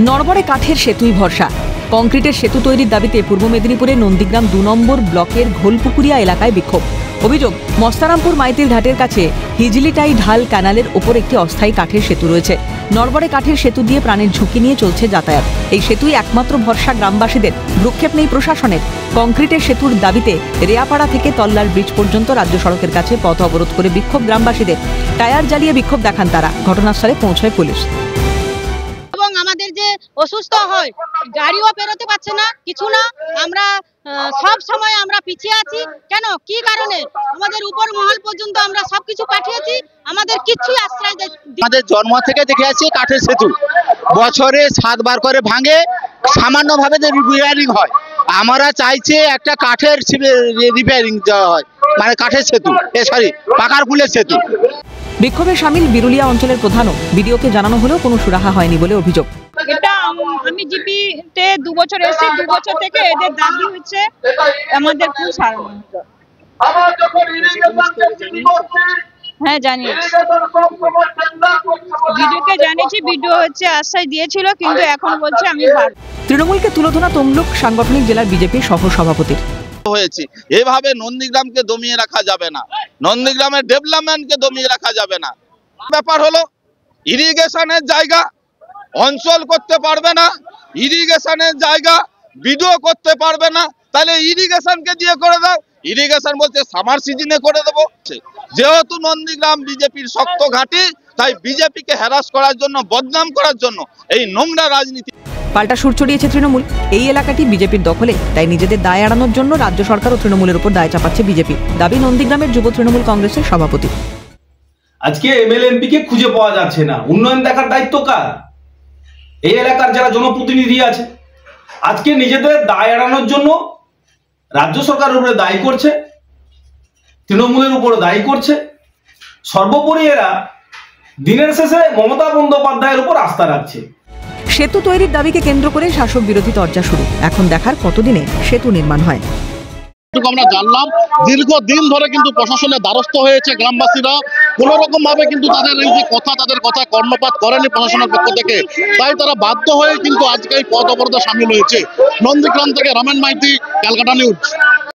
নড়বড়ে কাঠের সেতুই ভরসা। কংক্রিটের সেতু তৈরির দাবিতে পূর্ব মেদিনীপুরের নন্দীগ্রাম 2 নম্বর ব্লকের ঘোলপুকুরিয়া এলাকায় বিক্ষোভ। অভিযোগ, মস্তারামপুর মাইতির ঘাটের কাছে হিজলিটাই ঢাল ক্যানালের ওপর একটি অস্থায়ী কাঠের সেতু রয়েছে। নড়বড়ে কাঠের সেতু দিয়ে প্রাণের ঝুঁকি নিয়ে চলছে যাতায়াত। এই সেতুই একমাত্র ভরসা গ্রামবাসীদের, ভ্রুক্ষেপ নেই প্রশাসনের। কংক্রিটের সেতুর দাবিতে রেয়াপাড়া থেকে তল্লার ব্রিজ পর্যন্ত রাজ্য সড়কের কাছে পথ অবরোধ করে বিক্ষোভ গ্রামবাসীদের। টায়ার জ্বালিয়ে বিক্ষোভ দেখান তারা। ঘটনাস্থলে পৌঁছায় পুলিশ। আমাদের যে অসুস্থ হয়, গাড়িও বেরোতে পারছে না, কিছু না। আমরা সব সময় আমরা পিছিয়ে আছি। কেন, কি কারণে? আমাদের উপর মহল পর্যন্ত আমরা সবকিছু পাঠিয়েছি, আমাদের কিছু আশ্রয় দেয়। আমাদের জন্ম থেকে দেখে আছি কাঠের সেতু বছরে 7 বার করে ভাঙে, সামান্য ভাবে রিপেয়ারিং হয়। আমরা চাইছি একটা কাঠের রিপেয়ারিং দেওয়া হয়, মানে কাঠের সেতু, পাকার ফুলের সেতু। বিক্ষোভে সামিল বিরুলিয়া অঞ্চলের প্রধানও। ভিডিওকে জানানো হলেও কোনো সুরাহা হয়নি বলে অভিযোগ। এটা আমি জিপিতে 2 বছর এসে 2 বছর থেকে এদের দাবি হচ্ছে আমাদের ফুল সারানো। হ্যাঁ জানি, ভিডিওকে জানিয়েছি, ভিডিও হচ্ছে আশ্বাস দিয়েছিল, কিন্তু এখন বলছে আমি পারব। তৃণমূলকে তুলোধনা তমলুক সাংগঠনিক জেলার বিজেপি সহ সভাপতির। হয়েছে এভাবে নন্দীগ্রামকে দমিয়ে রাখা যাবে না, নন্দীগ্রামের ডেভেলপমেন্টকে দমিয়ে রাখা যাবে না। ব্যাপার হলো ইরিগেশনের জায়গা অঞ্চল করতে পারবে না, ইরিগেশনের জায়গা বিডিও করতে পারবে না, তাহলে ইরিগেশনকে দিয়ে করে দাও। ইরিগেশন বলতে সামার সিজনে করে দেবো। যেহেতু নন্দীগ্রাম বিজেপির শক্ত ঘাঁটি, তাই বিজেপিকে হ্যারাস করার জন্য, বদনাম করার জন্য এই নোংরা রাজনীতি। পাল্টা সুর ছড়িয়েছে তৃণমূল। এই এলাকাটি বিজেপির দখলে, তাই নিজেদের দায় এড়ানোর জন্য রাজ্য সরকার ও তৃণমূলের উপর দায় চাপাচ্ছে বিজেপি। দাবি নন্দীগ্রামের যুব তৃণমূল কংগ্রেসের সভাপতি। আজকে এমএলএ এমপি কে খুঁজে পাওয়া যাচ্ছে না, উন্নয়ন দেখার দায়িত্ব কার? এই এলাকার যারা জনপ্রতিনিধি আছে, আজকে নিজেদের দায় এড়ানোর জন্য রাজ্য সরকারের উপরে দায়ী করছে, তৃণমূলের উপরে দায়ী করছে। সর্বোপরি এরা দিনের শেষে মমতা বন্দ্যোপাধ্যায়ের উপর আস্থা রাখছে। সেতু তৈরির দাবিকে কেন্দ্র করে শাসক বিরোধী তরজা শুরু। এখন দেখার কতদিনে সেতু নির্মাণ হয়। আমরা জানলাম দীর্ঘদিন ধরে কিন্তু প্রশাসনের দ্বারস্থ হয়েছে গ্রামবাসীরা। কোন রকম ভাবে কিন্তু তাদের এই যে কথা, তাদের কথা কর্ণপাত করেনি প্রশাসনের পক্ষ থেকে। তাই তারা বাধ্য হয়ে কিন্তু আজকে এই পথ অবরোধে সামিল হয়েছে। নন্দীগ্রাম থেকে রমেন মাইতি, ক্যালকাটা নিউজ।